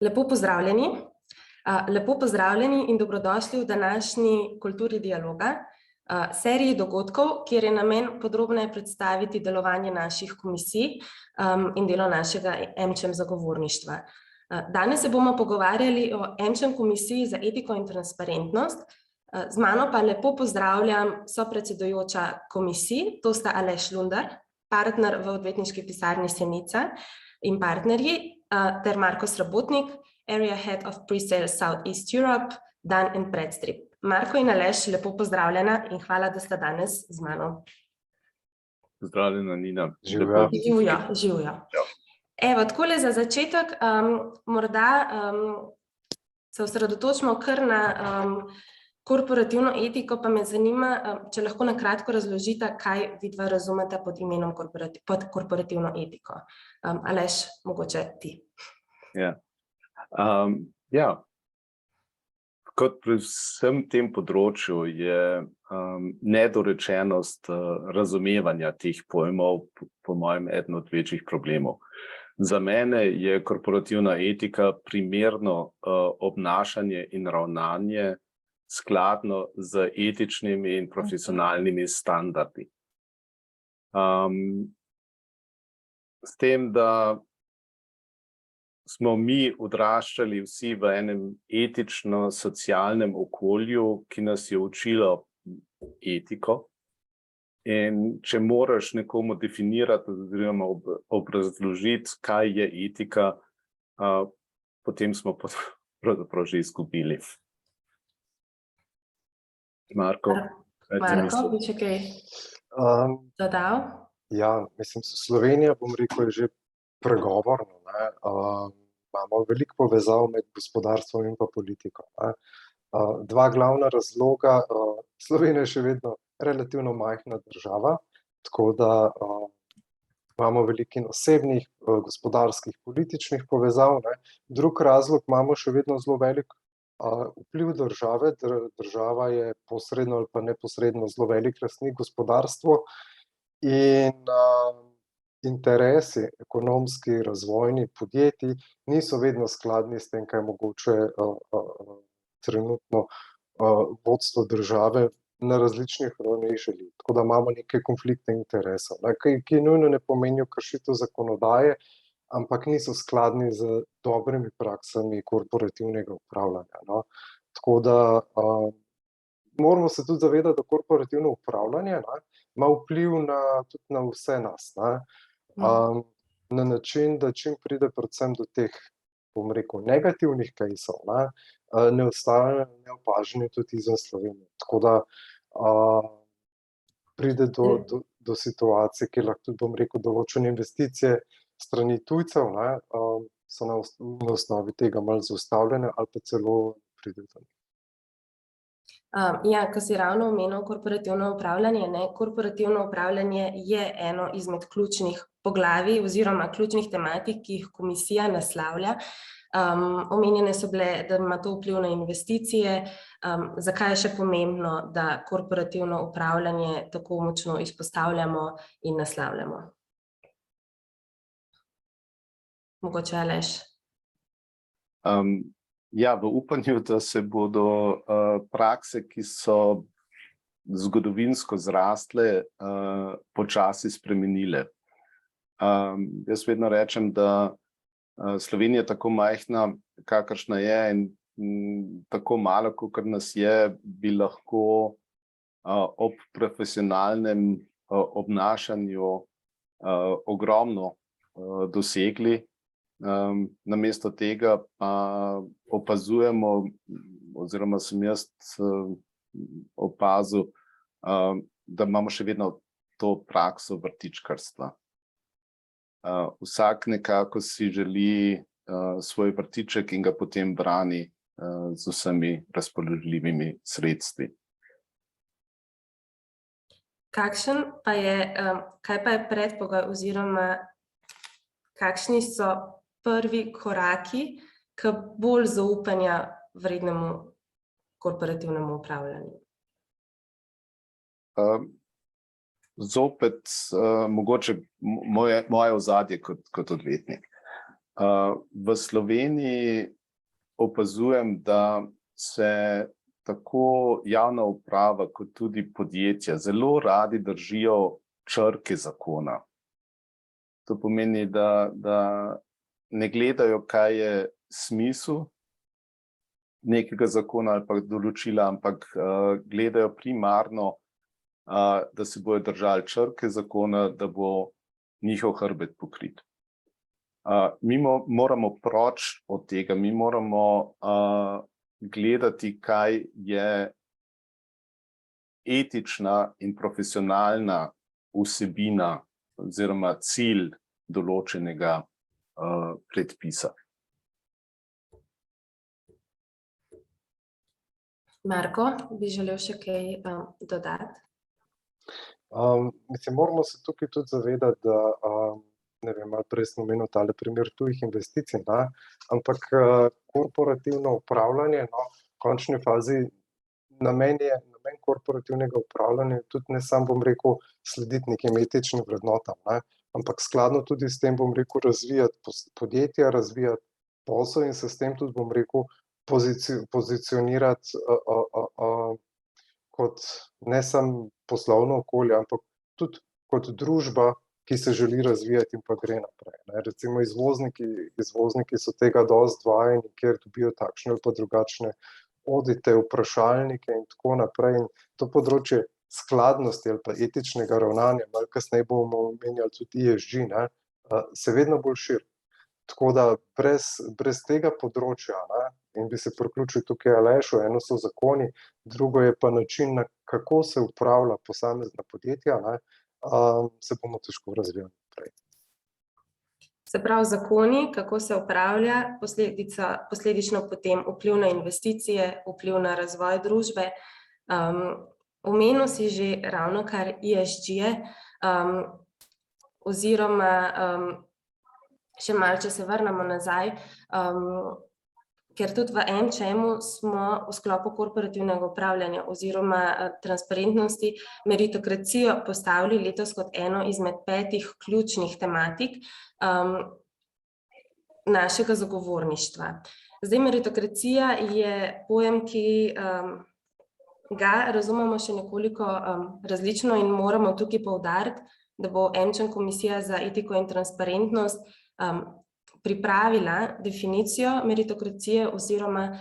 Lepo pozdravljeni. Lepo pozdravljeni in dobrodošli v današnji kulturi dialoga, seriji dogodkov, kjer je namen podrobneje predstaviti delovanje naših komisij in delo našega AmCham zagovorništva. Danes se bomo pogovarjali o AmCham komisiji za etiko in transparentnost. Z mano pa lepo pozdravljam sopredsedujoča komisiji, to sta Aleš Lundar, partner v odvetniški pisarni Senica in partnerji, ter Marko Srabotnik, Area Head of Pre-Sales Southeast Europe, Dan and Predstrip. Marko in Aleš, lepo pozdravljena in hvala, da sta danes z mano. Pozdravljena, Nina. Živjo. Evo, takole za začetek, morda se osredotočimo kar na korporativno etiko, pa me zanima, če lahko na kratko razložite, kaj vidva razumete pod imenom pod korporativno etiko. Aleš, mogoče ti. Kot pri vsem tem področju je nedorečenost razumevanja teh pojmov po mojem eden od večjih problemov. Za mene je korporativna etika primerno obnašanje in ravnanje skladno z etičnimi in profesionalnimi standardi. S tem, da smo mi odraščali vsi v enem etično-socialnem okolju, ki nas je učilo etiko. In če moraš nekomu definirati oziroma obrazložiti, kaj je etika, potem smo pravzaprav že izgubili. Marko, bi še kaj dodal? Ja, mislim, Slovenija, bom rekel, je že pregovorno. Imamo veliko povezav med gospodarstvom in pa politiko. Dva glavna razloga. Slovenija je še vedno relativno majhna država, tako da imamo veliko osebnih, gospodarskih, političnih povezav. Drug razlog, imamo še vedno zelo velik vpliv države. Država je posredno ali pa neposredno zelo velik lastnik gospodarstva in interesi, ekonomski, razvojni podjetij niso vedno skladni s tem, kaj mogoče trenutno vodstvo države na različnih ravneh želi. Tako da imamo neke konflikte interesov, ki nujno ne pomenijo kršitev zakonodaje, ampak niso skladni z dobrimi praksami korporativnega upravljanja. Tako da moramo se tudi zavedati, da korporativno upravljanje ima vpliv tudi na vse nas. Na način, da čim pride predvsem do teh, bom rekel, negativnih caseov, ne ostajajo neopaženi tudi izven Slovenije. Tako da pride do situacije, kjer lahko tudi, bom rekel, določene investicije strani tujcev so na osnovi tega malo zaustavljene ali pa celo pride do njih. Ja, ko si ravno omenil korporativno upravljanje, korporativno upravljanje je eno izmed ključnih poglavij oziroma ključnih tematik, ki jih komisija naslavlja. Omenjene so bile, da ima to vpliv na investicije. Zakaj je še pomembno, da korporativno upravljanje tako močno izpostavljamo in naslavljamo? Mogoče Aleš? Ja, v upanju, da se bodo prakse, ki so zgodovinsko zrastle, počasi spremenile. Jaz vedno rečem, da Slovenija tako majhna, kakršna je, in tako malo, kakor nas je, bi lahko ob profesionalnem obnašanju ogromno dosegli. Namesto tega pa opazujemo, oziroma sem jaz opazil, da imamo še vedno to prakso vrtičkarstva. Vsak nekako si želi svoj vrtiček in ga potem brani z vsemi razpoložljivimi sredstvi. Kaj pa je predpogoj oziroma kakšni so prvi koraki k bolj zaupanja vrednemu korporativnemu upravljanju? Zopet mogoče moje ozadje kot odvetnik. V Sloveniji opazujem, da se tako javna uprava kot tudi podjetja zelo radi držijo črke zakona. To pomeni, da ne gledajo, kaj je smisel nekega zakona ali pa določila, ampak gledajo primarno, da se bojo držali črke zakona, da bo njihov hrbet pokrit. Mi moramo proč od tega, mi moramo gledati, kaj je etična in profesionalna vsebina oziroma cilj določenega predpisa. Marko, bi želel še kaj dodati? Mislim, moramo se tukaj tudi zavedati, da ne vem, malo prej sem omenil tale primer tujih investicij, ne? Ampak korporativno upravljanje, no, v končni fazi namen korporativnega upravljanja tudi ne sam, bom rekel, slediti nekim etičnim vrednotam, ne? Ampak skladno tudi s tem, bom rekel, razvijati podjetja, razvijati posel in se s tem tudi, bom rekel, pozicionirati kot ne samo poslovno okolje, ampak tudi kot družba, ki se želi razvijati in pa gre naprej, ne. Recimo izvozniki so tega dosti vajeni, kjer dobijo takšne ali pa drugačne odite, vprašalnike in tako naprej. In to področje skladnosti ali pa etičnega ravnanja, malo kasneje bomo omenjali tudi ESG, ne, se vedno bolj širi. Tako da brez tega področja, ne, in bi se priključil tukaj Alešu, eno so zakoni, drugo je pa način, kako se upravlja posamezna podjetja, ne, se bomo težko razvijali naprej. Se pravi, zakoni, kako se upravlja, posledično potem vpliv na investicije, vpliv na razvoj družbe. Omenil si že ravnokar ESG-je, oziroma še malo, če se vrnemo nazaj, ker tudi v M-čemu smo v sklopu korporativnega upravljanja oziroma transparentnosti meritokracijo postavili letos kot eno izmed 5 ključnih tematik našega zagovorništva. Zdaj, meritokracija je pojem, ki ga razumemo še nekoliko različno in moramo tukaj poudariti, da bo M-čem Komisija za etiko in transparentnost pripravila definicijo meritokracije oziroma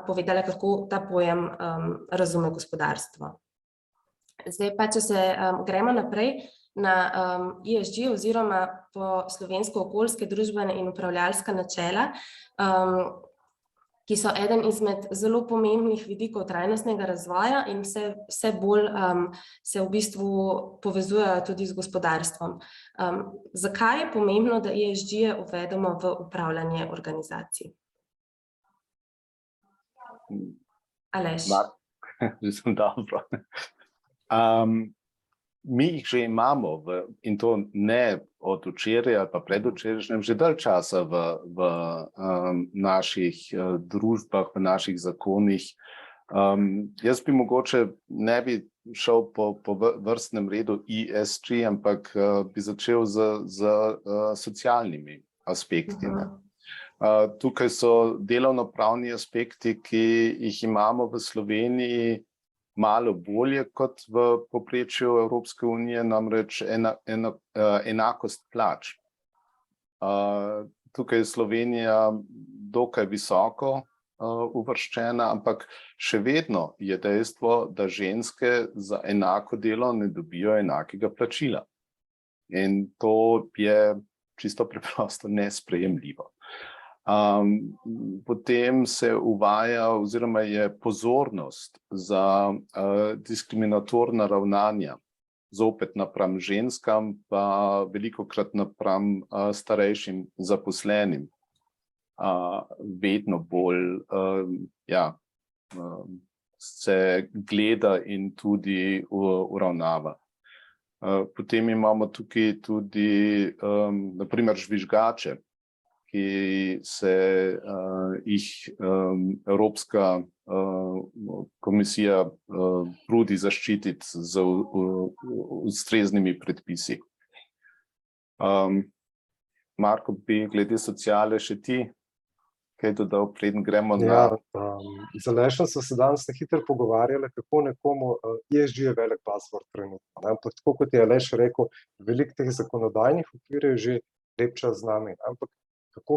povedala, kako ta pojem razume gospodarstvo. Zdaj pa, če se gremo naprej na ESG oziroma po slovensko okoljske, družbene in upravljalska načela, ki so eden izmed zelo pomembnih vidikov trajnostnega razvoja in vse bolj se v bistvu povezujejo tudi z gospodarstvom. Zakaj je pomembno, da ESG-je uvedemo v upravljanje organizacij? Aleš. Dobro. Mi jih že imamo, in to ne od včeraj ali pa predvčerajšnjem, že dalj časa v naših družbah, v naših zakonih. Jaz bi mogoče ne bi šel po vrstnem redu ESG, ampak bi začel z socialnimi aspekti. Tukaj so delovnopravni aspekti, ki jih imamo v Sloveniji malo bolje kot v povprečju Evropske unije, namreč enakost plač. Tukaj je Slovenija dokaj visoko uvrščena, ampak še vedno je dejstvo, da ženske za enako delo ne dobijo enakega plačila. In to je čisto preprosto nesprejemljivo. Potem se uvaja oziroma je pozornost za diskriminatorna ravnanja, zopet napram ženskam, pa velikokrat napram starejšim zaposlenim, vedno bolj se gleda in tudi uravnava. Potem imamo tukaj tudi na primer žvižgače, ki se jih Evropska komisija trudi zaščititi z ustreznimi predpisi. Marko, bi glede sociale še ti kaj dodal, preden gremo Ja, na... z Alešem so se danes na hitro pogovarjali, kako nekomu ESG je velik buzzword trenutno. Ampak tako kot je Aleš rekel, veliko teh zakonodajnih okvirjev je že lep čas z nami. Ampak kako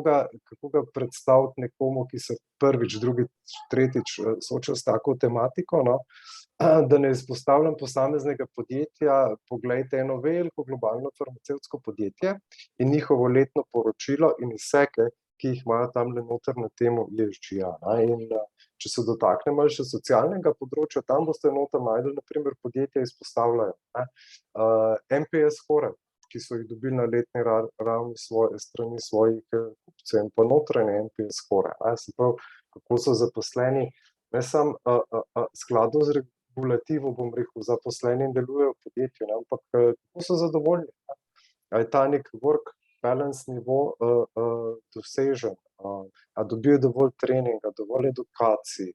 ga predstaviti nekomu, ki se prvič, drugič, tretjič sooča s tako tematiko, no? Da ne izpostavljam posameznega podjetja, poglejte eno veliko globalno farmacevtsko podjetje in njihovo letno poročilo in izseke, ki jih imajo tam le noter na temo ESG-ja. In če se dotaknem malo še socialnega področja, tam boste noter najdli, na primer, podjetja izpostavljajo NPS score, ki so jih dobili na letni ravni strani svojih kupcev in pa notranje NPS score. Se pravi, kako so zaposleni, ne samo skladno z regulativo, bom rekel, zaposleni in delujejo v podjetju, ampak kako so zadovoljni. Je ta nek work balance nivo dosežen, a dobijo dovolj treninga, dovolj edukacij,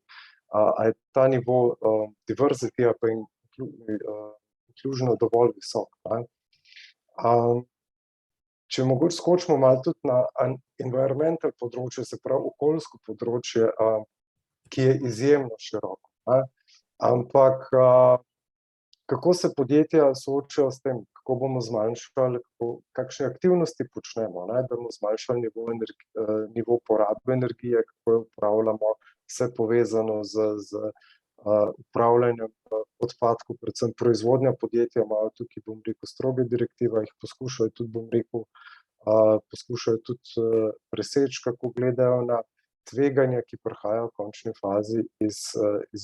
a je ta nivo diversity pa inclusion dovolj visok. Če mogoče skočimo malo tudi na environmental področje, se pravi okoljsko področje, ki je izjemno široko. Ampak kako se podjetja soočajo s tem, kako bomo zmanjšali, kakšne aktivnosti počnemo, da bomo zmanjšali nivo porabe energije, kako jo upravljamo, vse povezano z upravljanjem odpadkov, predvsem proizvodnja podjetja, imajo tukaj, bom rekel, stroge direktive, jih poskušajo tudi, bom rekel, preseči, kako gledajo na tveganja, ki prihajajo v končni fazi iz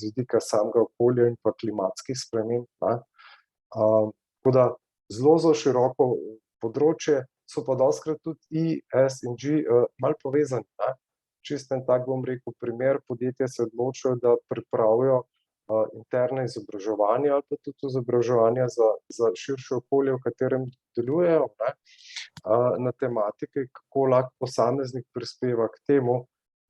vidika samega okolja in pa klimatskih sprememb. Tako da zelo široko področje, so pa dostikrat tudi ES in G malo povezani. Čisto en tak, bom rekel, primer, podjetja se odločajo, da pripravijo interne izobraževanja ali pa tudi izobraževanja za širše okolje, v katerem delujejo, na tematike, kako lahko posameznik prispeva k temu,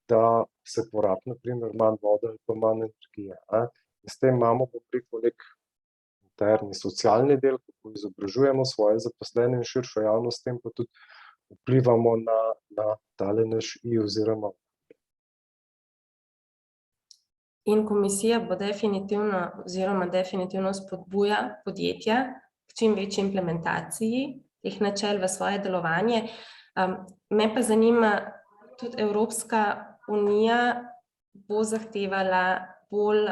da se porabi, na primer, manj vode ali pa manj energije. In s tem imamo, bom rekel, nek interni socialni del, kako izobražujemo svoje zaposlene in širšo javnost, s tem pa tudi vplivamo na tale naš oziroma. In komisija bo definitivno spodbuja podjetja k čim večji implementaciji teh načel v svoje delovanje. Me pa zanima, tudi Evropska unija bo zahtevala bolj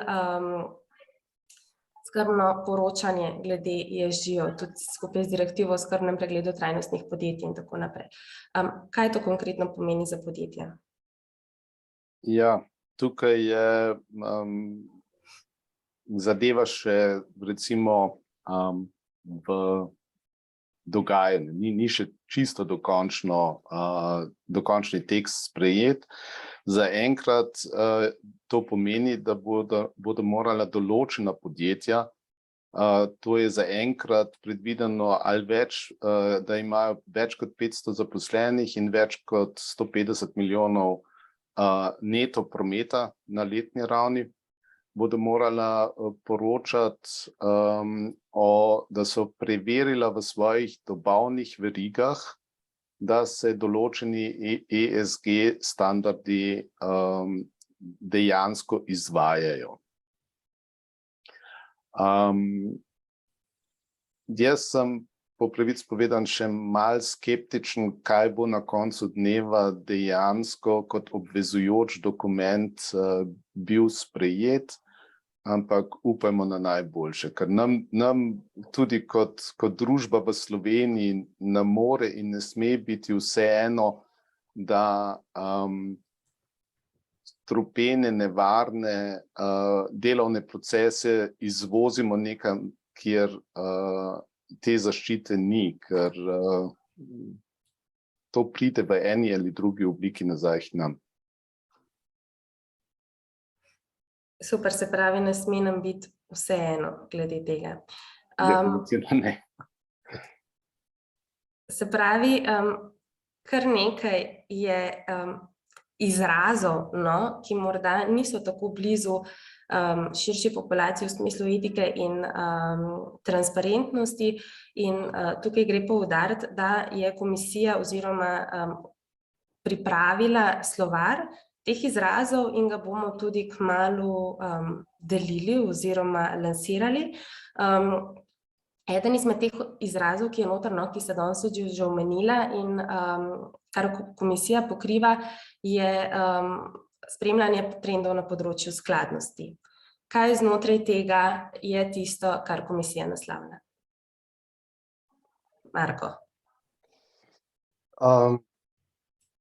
skrbno poročanje glede ESG-ov, tudi skupaj z direktivo o skrbnem pregledu trajnostnih podjetij in tako naprej. Kaj to konkretno pomeni za podjetja? Ja, tukaj je zadeva še recimo v dogajanju, ni še čisto dokončni tekst sprejet. Zaenkrat to pomeni, da bodo morala določena podjetja, to je zaenkrat predvideno ali več, da imajo več kot 500 zaposlenih in več kot 150 milijonov neto prometa na letni ravni, bodo morala poročati, da so preverila v svojih dobavnih verigah, da se določeni ESG standardi dejansko izvajajo. Jaz sem po pravici povedan še malo skeptičen, kaj bo na koncu dneva dejansko kot obvezujoč dokument bil sprejet, ampak upajmo na najboljše, ker nam tudi kot družba v Sloveniji ne more in ne sme biti vseeno, da strupene, nevarne delovne procese izvozimo nekam, kjer te zaščite ni, ker to pride v eni ali drugi obliki nazaj k nam. Super, se pravi, ne sme nam biti vseeno glede tega. Definitivno ne. Se pravi, kar nekaj je izrazov, ki morda niso tako blizu širši populaciji v smislu etike in transparentnosti. In tukaj gre poudariti, da je komisija oziroma pripravila slovar teh izrazov in ga bomo tudi kmalu delili oziroma lansirali. Eden izmed teh izrazov, ki je noter, ki se danes že omenila in kar komisija pokriva, je spremljanje trendov na področju skladnosti. Kaj znotraj tega je tisto, kar komisija naslavlja? Marko.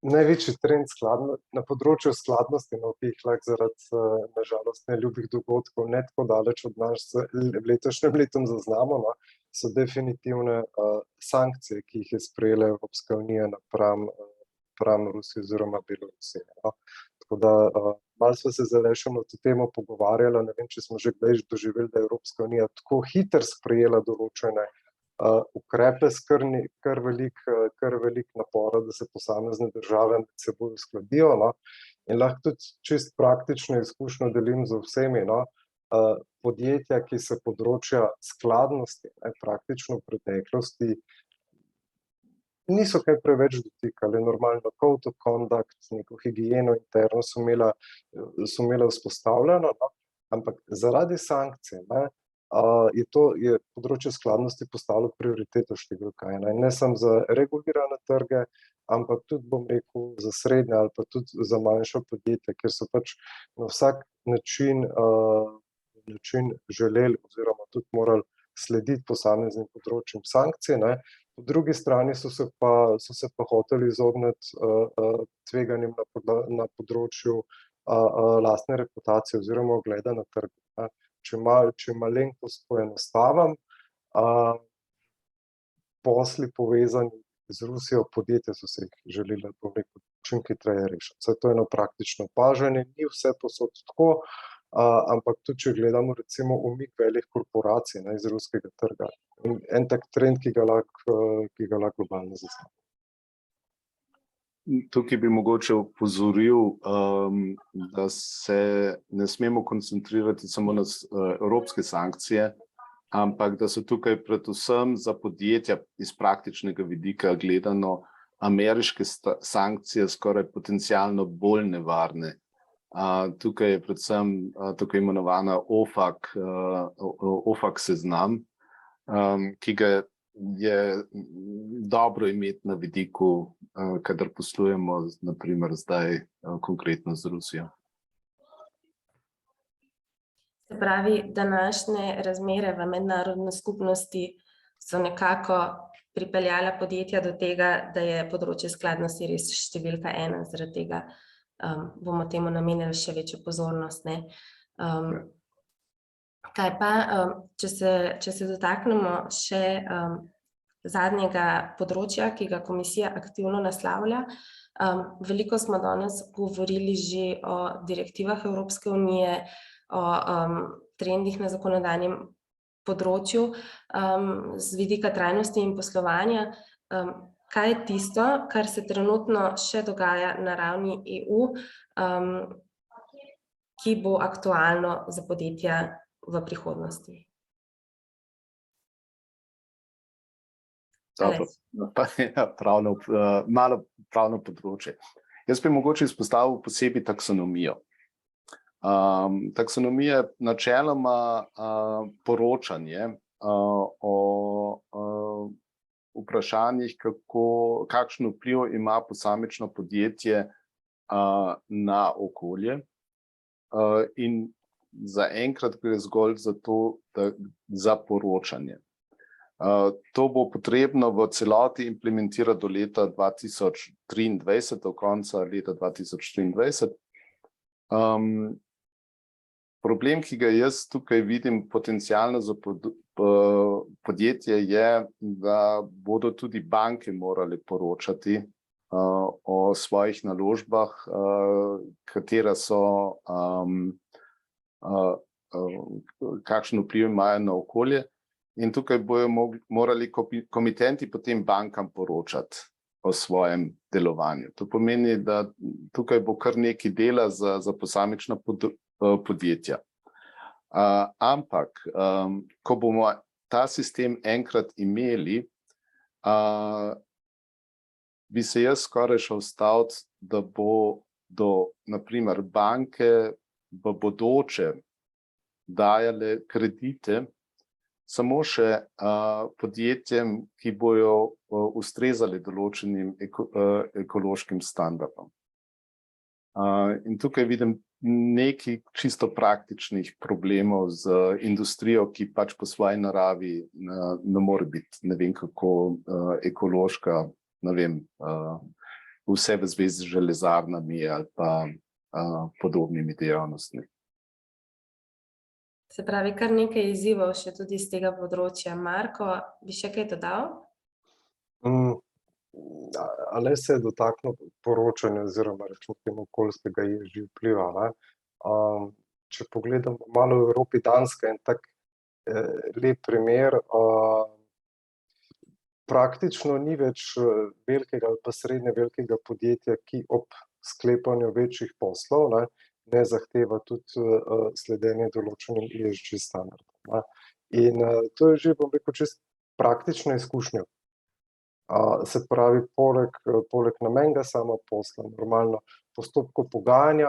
Največji trend na področju skladnosti, ki jih lahko zaradi nažalost neljubih dogodkov ne tako daleč od nas v letošnjem letu zaznamo, so definitivne sankcije, ki jih je sprejela Evropska unija napram Rusiji oziroma Belorusiji. Tako da malo smo se z Alešem na to temo pogovarjali, ne vem, če smo že kdaj doživeli, da je Evropska unija tako hitro sprejela določene ukrepe s kar velik napora, da se posamezne države med seboj uskladijo. In lahko tudi čist praktično izkušnjo delim z vsemi. Podjetja, ki se področja skladnosti praktično v preteklosti niso kaj preveč dotikali, normalno code of conduct, neko higieno interno so imela vzpostavljeno, ampak zaradi sankcij je področje skladnosti postalo prioriteto številka ena. In ne samo za regulirane trge, ampak tudi, bom rekel, za srednje ali pa tudi za manjša podjetja, kjer so pač na vsak način želeli oziroma tudi morali slediti posameznim področjem sankcij. Po drugi strani so se pa hoteli izogniti tveganjem na področju lastne reputacije oziroma ugleda na trgu. Če malenkost poenostavim, posli povezani z Rusijo, podjetja so se jih želeli, bom rekel, čim hitreje rešiti. Saj to je eno praktično opažanje, ni vse povsod tako, ampak tudi, če gledamo recimo umik velikih korporacij iz ruskega trga. En tak trend, ki ga lahko globalno zaznamo. Tukaj bi mogoče opozoril, da se ne smemo koncentrirati samo na evropske sankcije, ampak da so tukaj predvsem za podjetja iz praktičnega vidika gledano ameriške sankcije skoraj potencialno bolj nevarne. Tukaj je predvsem tako imenovana OFAC seznam, ki ga je dobro imeti na vidiku, kadar poslujemo, naprimer zdaj konkretno z Rusijo. Se pravi, današnje razmere v mednarodni skupnosti so nekako pripeljala podjetja do tega, da je področje skladnosti res številka ena, zaradi tega bomo temu namenili še večjo pozornost. Kaj pa, če se dotaknemo še zadnjega področja, ki ga komisija aktivno naslavlja. Veliko smo danes govorili že o direktivah Evropske unije, o trendih na zakonodajnem področju z vidika trajnosti in poslovanja. Kaj je tisto, kar se trenutno še dogaja na ravni EU, ki bo aktualno za podjetja v prihodnosti? Malo pravno področje. Jaz bi mogoče izpostavil posebej taksonomijo. Taksonomija je načeloma poročanje o vprašanjih, kakšen vpliv ima posamično podjetje na okolje. In zaenkrat gre zgolj za to, za poročanje. To bo potrebno v celoti implementirati do leta 2023, do konca leta 2023. Problem, ki ga jaz tukaj vidim potencialno za podjetje, je, da bodo tudi banke morali poročati o svojih naložbah, katera so, kakšen vpliv imajo na okolje. In tukaj bojo morali komitenti potem bankam poročati o svojem delovanju. To pomeni, da tukaj bo kar nekaj dela za posamična podjetja. Ampak, ko bomo ta sistem enkrat imeli, bi se jaz skoraj šel staviti, da bodo, na primer, banke v bodoče dajale kredite samo še podjetjem, ki bojo ustrezali določenim ekološkim standardom. In tukaj vidim nekaj čisto praktičnih problemov z industrijo, ki pač po svoji naravi ne more biti ne vem kako ekološka, ne vem, vse v zvezi z železarnami ali pa podobnimi dejavnostmi. Se pravi, kar nekaj izzivov še tudi z tega področja. Marko, bi še kaj dodal? Ali se je dotaknil poročanja oziroma rečemo temu okoljskega ESG vpliva, ne? Če pogledam malo v Evropi, Danska je en tak lep primer, praktično ni več velikega ali pa srednje velikega podjetja, ki ob sklepanju večjih poslov ne zahteva tudi sledenje določenim ESG standardom. In to je že, bom rekel, čisto praktična izkušnja. Se pravi, poleg namenga sama posla, normalno postopkov pogajanja,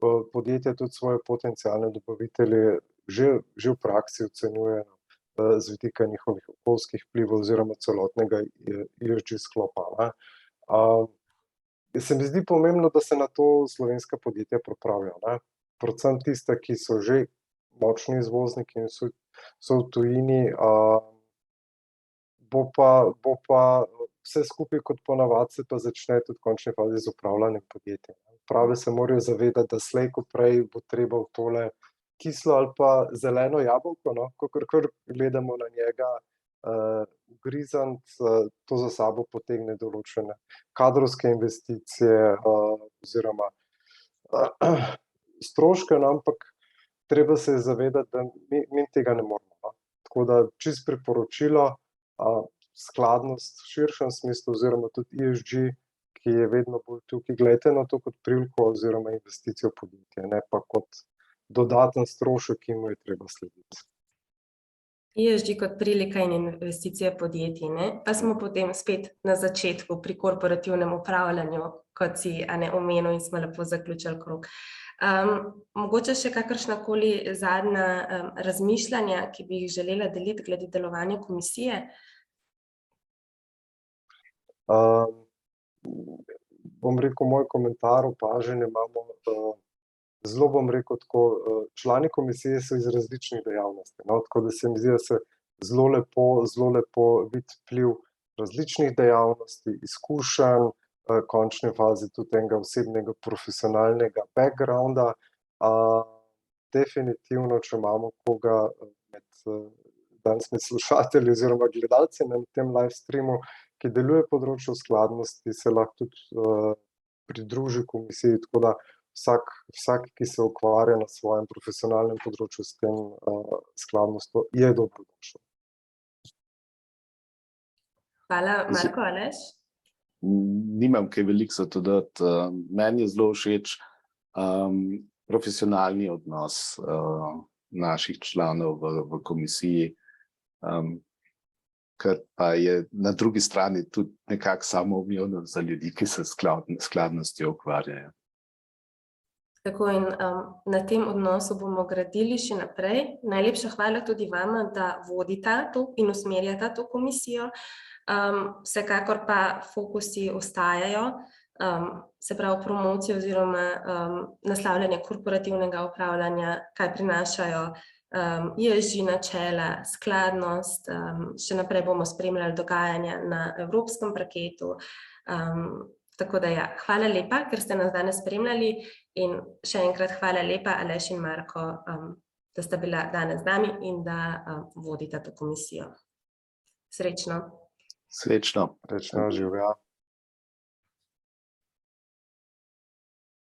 podjetja tudi svoje potencialne dobavitelje že v praksi ocenjujejo z vidika njihovih okoljskih vplivov oziroma celotnega ESG sklopa. Se mi zdi pomembno, da se na to slovenska podjetja pripravijo, predvsem tista, ki so že močni izvozniki in so v tujini, bo pa vse skupaj kot ponavadi se pa začne tudi v končni fazi z upravljanjem podjetja. Uprave se morajo zavedati, da slej ko prej bo treba v tole kislo ali pa zeleno jabolko, kakor gledamo na njega, ugrizniti, to za sabo potegne določene kadrovske investicije oziroma stroške, ampak treba se je zavedati, da mi tega ne moremo. Tako da čisto priporočilo, skladnost v širšem smislu oziroma tudi ESG, ki je vedno bolj tukaj, gledajte na to kot priliko oziroma investicijo podjetja, ne pa kot dodaten strošek, ki mu je treba slediti. ESG kot prilika in investicija podjetij, ne? Pa smo potem spet na začetku pri korporativnem upravljanju, kot si omenil in smo lepo zaključili krog. Mogoče še kakršnakoli zadnja razmišljanja, ki bi jih želela deliti glede delovanja komisije? Bom rekel, moj komentar, opažanje imamo zelo, bom rekel tako, člani komisije so iz različnih dejavnosti, tako da se mi zdi, da se zelo lepo vidi vpliv različnih dejavnosti, izkušenj, končni fazi tudi enega osebnega profesionalnega backgrounda. Definitivno, če imamo koga med danes slušatelji oziroma gledalci na tem live streamu, ki deluje področju skladnosti, se lahko tudi pridruži komisiji, tako da vsak, ki se ukvarja na svojem profesionalnem področju s tem skladnostjo, je dobrodošel. Hvala, Marko, Aleš? Nimam kaj veliko za dodati. Meni je zelo všeč profesionalni odnos naših članov v komisiji, kar pa je na drugi strani tudi nekako samoumevno za ljudi, ki se skladnostjo ukvarjajo. Tako in na tem odnosu bomo gradili še naprej. Najlepša hvala tudi vama, da vodita to in usmerjata to komisijo. Vsekakor pa fokusi ostajajo, se pravi promocija oziroma naslavljanje korporativnega upravljanja, kaj prinašajo ESG načela, skladnost, še naprej bomo spremljali dogajanja na evropskem parketu. Tako da ja, hvala lepa, ker ste nas danes spremljali in še enkrat hvala lepa, Aleš in Marko, da sta bila danes z nami in da vodita to komisijo. Srečno. Srečno. Srečno, živja.